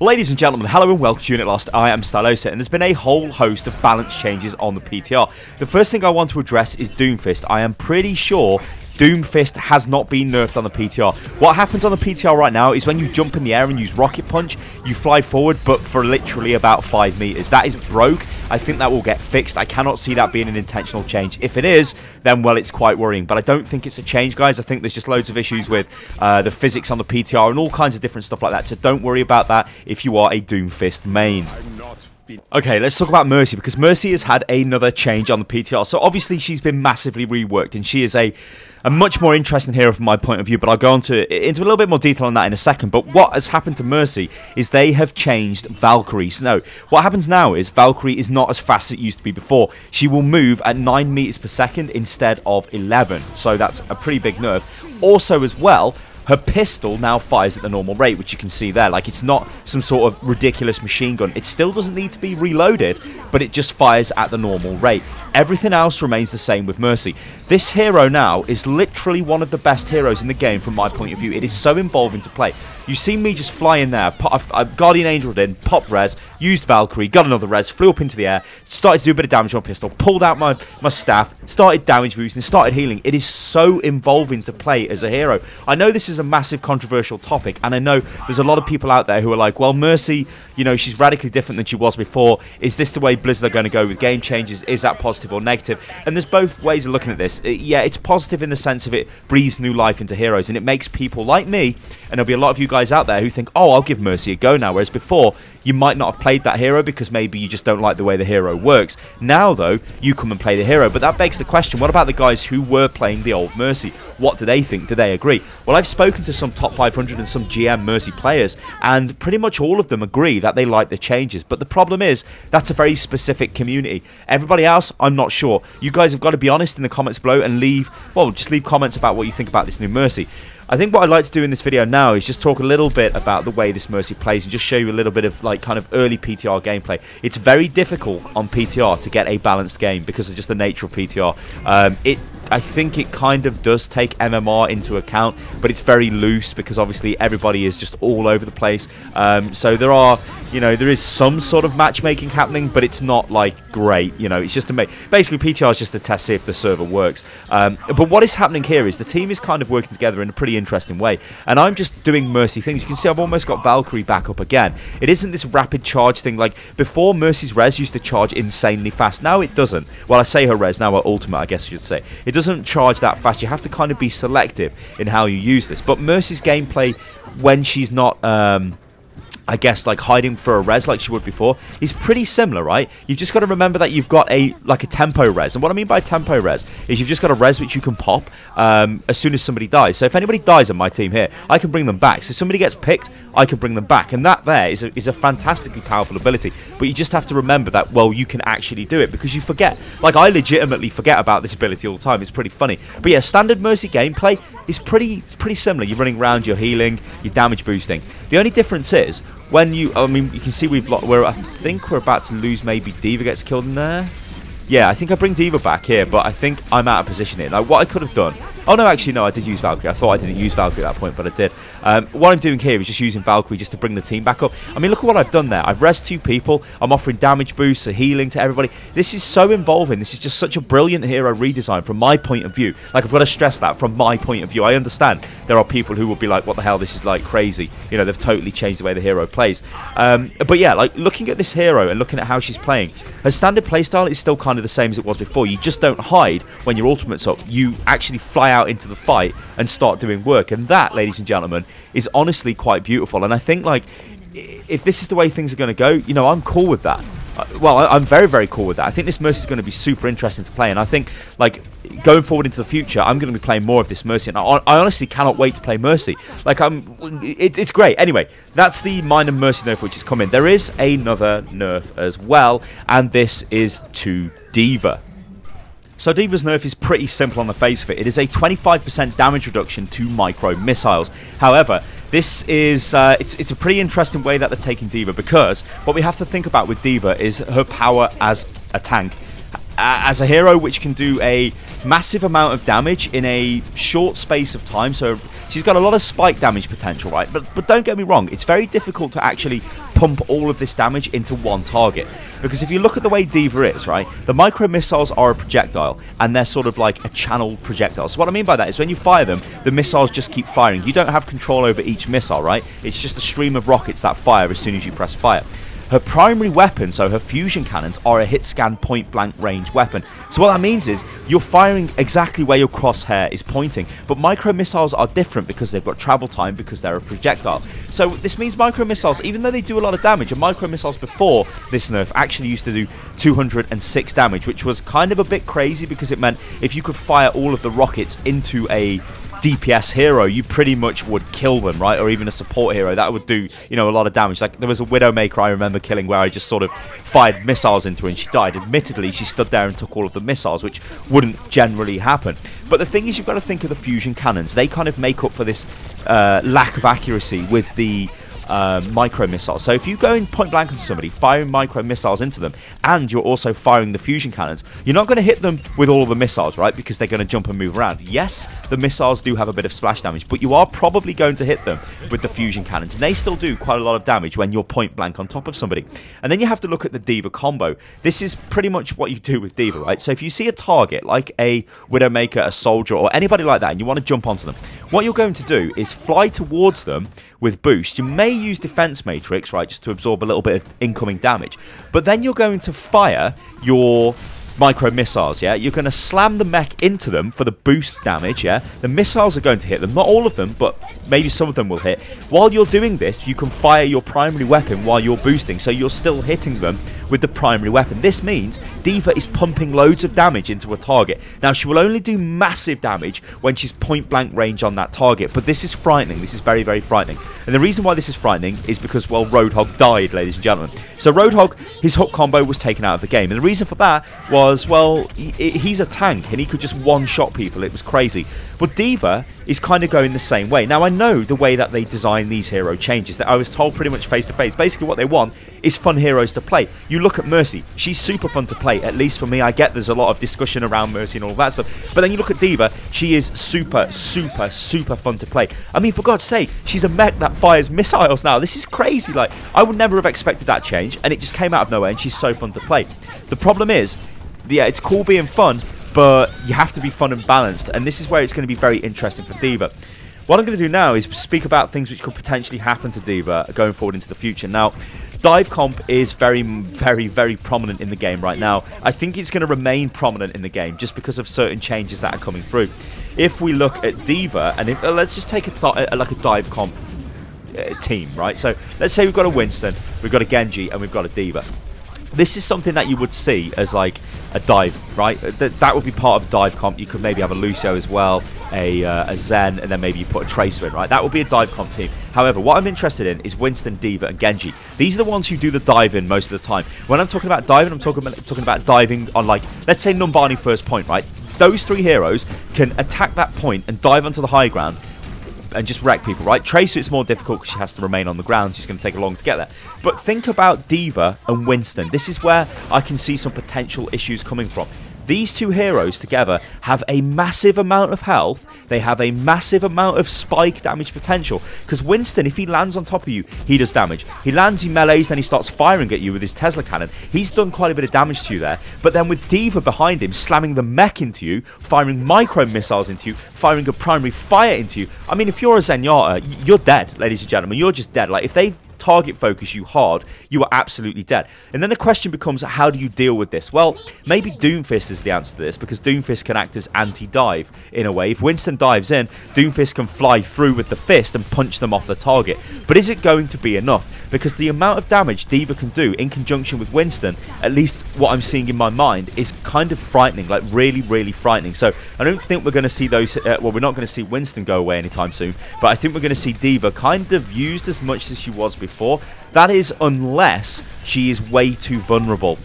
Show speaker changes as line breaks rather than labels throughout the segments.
Ladies and gentlemen, hello and welcome to Unit Lost. I am Stylosa, and there's been a whole host of balance changes on the PTR. The first thing I want to address is Doomfist. I am pretty sure Doomfist has not been nerfed on the PTR. What happens on the PTR right now is when you jump in the air and use Rocket Punch, you fly forward, but for literally about 5 meters. That is broke. I think that will get fixed. I cannot see that being an intentional change. If it is, then, well, it's quite worrying. But I don't think it's a change, guys. I think there's just loads of issues with the physics on the PTR and all kinds of different stuff like that. So don't worry about that if you are a Doomfist main. Okay, let's talk about Mercy, because Mercy has had another change on the PTR. So obviously she's been massively reworked, and she is a much more interesting hero from my point of view, but I'll go into a little bit more detail on that in a second. But what has happened to Mercy is they have changed Valkyrie. So what happens now is Valkyrie is not as fast as it used to be before. She will move at 9 meters per second instead of 11, so that's a pretty big nerf. Also as well, her pistol now fires at the normal rate, which you can see there. Like, it's not some sort of ridiculous machine gun. It still doesn't need to be reloaded, but it just fires at the normal rate. Everything else remains the same with Mercy. This hero now is literally one of the best heroes in the game from my point of view. It is so involving to play. You see me just fly in there, Guardian Angel'd in, popped res, used Valkyrie, got another res, flew up into the air, started to do a bit of damage on my pistol, pulled out my staff, started damage boosting, started healing. It is so involving to play as a hero. I know this is a massive controversial topic, and I know there's a lot of people out there who are like, well, Mercy, you know, she's radically different than she was before. Is this the way Blizzard are going to go with game changes? Is that positive or negative? And there's both ways of looking at this. Yeah, it's positive in the sense of it breathes new life into heroes, and it makes people like me, and there'll be a lot of you guys out there who think, oh, I'll give Mercy a go now, whereas before you might not have played that hero because maybe you just don't like the way the hero works. Now, though, you come and play the hero. But that begs the question, what about the guys who were playing the old Mercy? What do they think? Do they agree? Well, I've spoken to some top 500 and some GM Mercy players, and pretty much all of them agree that they like the changes. But the problem is, that's a very specific community. Everybody else, I'm not sure. You guys have got to be honest in the comments below and just leave comments about what you think about this new Mercy. I think what I'd like to do in this video now is just talk a little bit about the way this Mercy plays and just show you a little bit of like kind of early PTR gameplay. It's very difficult on PTR to get a balanced game because of just the nature of PTR. I think it kind of does take MMR into account, but it's very loose because obviously everybody is just all over the place. So there are, you know, there is some sort of matchmaking happening, but it's not like great. You know, it's just to make basically PTR is just to test see if the server works. But what is happening here is the team is kind of working together in a pretty interesting way, and I'm just doing Mercy things. You can see I've almost got Valkyrie back up again. It isn't this rapid charge thing like before. Mercy's res used to charge insanely fast. Now it doesn't. Well, I say her res, now her ultimate, I guess I should say. It doesn't charge that fast. You have to kind of be selective in how you use this. But Mercy's gameplay, when she's not I guess like hiding for a res like she would before, is pretty similar, right? You've just got to remember that you've got a tempo res, and what I mean by tempo res is you've just got a res which you can pop as soon as somebody dies. So if anybody dies on my team here, I can bring them back. So if somebody gets picked, I can bring them back, and that there is a fantastically powerful ability. But you just have to remember that, well, you can actually do it because you forget. Like, I legitimately forget about this ability all the time. It's pretty funny. But yeah, standard Mercy gameplay is pretty similar. You're running around, you're healing, you're damage boosting. The only difference is when you can see I think we're about to lose. Maybe D.Va gets killed in there. Yeah, I think I bring D.Va back here, but I think I'm out of position here. Like, what I could have done... Oh, no, actually, no, I did use Valkyrie. I thought I didn't use Valkyrie at that point, but I did. What I'm doing here is just using Valkyrie just to bring the team back up. I mean, look at what I've done there. I've resed 2 people. I'm offering damage boosts, healing to everybody. This is so involving. This is just such a brilliant hero redesign from my point of view. Like, I've got to stress that from my point of view. I understand there are people who will be like, what the hell, this is like crazy. You know, they've totally changed the way the hero plays. But yeah, like, looking at this hero and looking at how she's playing, her standard playstyle is still kind of the same as it was before. You just don't hide when your ultimate's up. You actually fly out into the fight and start doing work, and that, ladies and gentlemen, is honestly quite beautiful. And I think, like, if this is the way things are going to go, you know, I'm cool with that. Well, I'm very, very cool with that. I think this Mercy is going to be super interesting to play, and I think, like, going forward into the future, I'm going to be playing more of this Mercy, and I honestly cannot wait to play Mercy. Like, it's great. Anyway, that's the minor Mercy nerf which is coming. There is another nerf as well, and this is to D.Va. So D.Va's nerf is pretty simple on the face of it. It is a 25% damage reduction to micro missiles. However, this is it's a pretty interesting way that they're taking D.Va, because what we have to think about with D.Va is her power as a tank. As a hero which can do a massive amount of damage in a short space of time, so she's got a lot of spike damage potential, right? But don't get me wrong, it's very difficult to actually pump all of this damage into one target. Because if you look at the way D.Va is, right, the micro missiles are a projectile, and they're sort of like a channeled projectile. So what I mean by that is when you fire them, the missiles just keep firing. You don't have control over each missile, right? It's just a stream of rockets that fire as soon as you press fire. Her primary weapon, so her fusion cannons, are a hit scan point blank range weapon. So what that means is you're firing exactly where your crosshair is pointing. But micro missiles are different because they've got travel time because they're a projectile. So this means micro missiles, even though they do a lot of damage, and micro missiles before this nerf actually used to do 206 damage, which was kind of a bit crazy because it meant if you could fire all of the rockets into a DPS hero, you pretty much would kill them, right? Or even a support hero, that would do, you know, a lot of damage. Like there was a Widowmaker I remember killing where I just sort of fired missiles into her and she died. Admittedly, she stood there and took all of the missiles, which wouldn't generally happen. But the thing is, you've got to think of the fusion cannons. They kind of make up for this lack of accuracy with the micro missiles. So if you go in point blank on somebody, firing micro missiles into them, and you're also firing the fusion cannons, you're not going to hit them with all of the missiles, right? Because they're going to jump and move around. Yes, the missiles do have a bit of splash damage, but you are probably going to hit them with the fusion cannons, and they still do quite a lot of damage when you're point blank on top of somebody. And then you have to look at the D.Va combo. This is pretty much what you do with D.Va, right? So if you see a target like a Widowmaker, a soldier, or anybody like that, and you want to jump onto them, what you're going to do is fly towards them with boost. You may use defense matrix, right, just to absorb a little bit of incoming damage, but then you're going to fire your micro missiles, yeah? You're going to slam the mech into them for the boost damage, yeah? The missiles are going to hit them, not all of them, but maybe some of them will hit. While you're doing this, you can fire your primary weapon while you're boosting, so you're still hitting them with the primary weapon. This means D.Va is pumping loads of damage into a target. Now, she will only do massive damage when she's point blank range on that target, but this is frightening. This is very, very frightening. And the reason why this is frightening is because, well, Roadhog died, ladies and gentlemen. So Roadhog, his hook combo was taken out of the game, and the reason for that was, well, he's a tank, and he could just one-shot people. It was crazy. But D.Va is kind of going the same way. Now, I know the way that they design these hero changes, that I was told pretty much face-to-face. Basically, what they want is fun heroes to play. You look at Mercy. She's super fun to play, at least for me. I get there's a lot of discussion around Mercy and all that stuff. But then you look at D.Va, she is super, super, super fun to play. I mean, for God's sake, she's a mech that fires missiles now. This is crazy. Like, I would never have expected that change, and it just came out of nowhere, and she's so fun to play. The problem is, yeah, it's cool being fun, but you have to be fun and balanced, and this is where it's going to be very interesting for D.Va. What I'm going to do now is speak about things which could potentially happen to D.Va going forward into the future. Now, dive comp is very, very, very prominent in the game right now. I think it's going to remain prominent in the game just because of certain changes that are coming through. If we look at D.Va, and let's just take like a dive comp team, right? So let's say we've got a Winston, we've got a Genji, and we've got a D.Va. This is something that you would see as like a dive, right? That would be part of dive comp. You could maybe have a Lucio as well, a Zen, and then maybe you put a Tracer in, right? That would be a dive comp team. However, what I'm interested in is Winston, D.Va, and Genji. These are the ones who do the dive in most of the time. When I'm talking about diving, I'm talking about diving on, like, let's say Numbani first point, right? Those three heroes can attack that point and dive onto the high ground and just wreck people, right? Tracer, it's more difficult because she has to remain on the ground. She's going to take long to get there. But think about D.Va and Winston. This is where I can see some potential issues coming from. These two heroes together have a massive amount of health. They have a massive amount of spike damage potential. Because Winston, if he lands on top of you, he does damage. He lands, he melees, then he starts firing at you with his Tesla cannon. He's done quite a bit of damage to you there. But then with D.Va behind him, slamming the mech into you, firing micro missiles into you, firing a primary fire into you. I mean, if you're a Zenyatta, you're dead, ladies and gentlemen. You're just dead. Like, if they target focus you hard, you are absolutely dead. And then the question becomes, how do you deal with this? Well, maybe Doomfist is the answer to this, because Doomfist can act as anti-dive in a way. If Winston dives in, Doomfist can fly through with the fist and punch them off the target. But is it going to be enough? Because the amount of damage D.Va can do in conjunction with Winston, at least what I'm seeing in my mind, is kind of frightening, like really, really frightening. So I don't think we're going to see those, well, we're not going to see Winston go away anytime soon, but I think we're going to see D.Va kind of used as much as she was before. That is unless she is way too vulnerable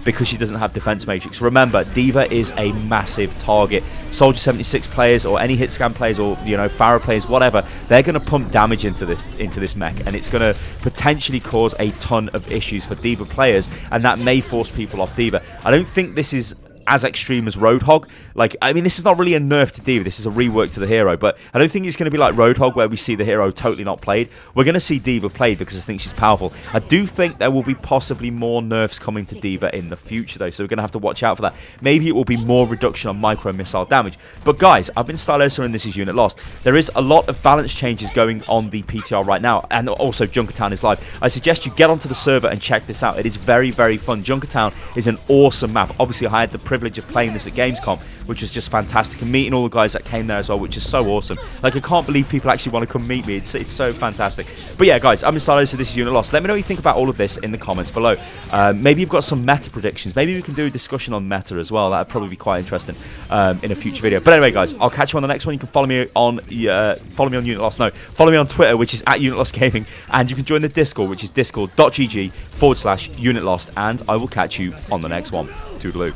because she doesn't have defense matrix. Remember, D.Va is a massive target. Soldier 76 players or any hit scan players or, you know, Pharah players, whatever, they're going to pump damage into this mech, and it's going to potentially cause a ton of issues for D.Va players, and that may force people off D.Va. I don't think this is as extreme as Roadhog. Like, I mean, this is not really a nerf to D.Va, this is a rework to the hero, but I don't think it's going to be like Roadhog where we see the hero totally not played. We're going to see D.Va played because I think she's powerful. I do think there will be possibly more nerfs coming to D.Va in the future though, so we're going to have to watch out for that. Maybe it will be more reduction on micro missile damage. But guys, I've been Stylosa and this is Unit Lost. There is a lot of balance changes going on the PTR right now, and also Junkertown is live. I suggest you get onto the server and check this out. It is very, very fun. Junkertown is an awesome map. Obviously, I had the privilege of playing this at Gamescom, which was just fantastic, and meeting all the guys that came there as well, which is so awesome. Like, I can't believe people actually want to come meet me. It's so fantastic. But yeah, guys, I'm in Stylosa, so this is Unit Lost. Let me know what you think about all of this in the comments below. Maybe you've got some meta predictions. Maybe we can do a discussion on meta as well. That would probably be quite interesting in a future video. But anyway, guys, I'll catch you on the next one. You can follow me on Unit Lost. No, follow me on Twitter, which is @UnitLostGaming, and you can join the Discord, which is discord.gg/UnitLost, and I will catch you on the next one. Toodaloo.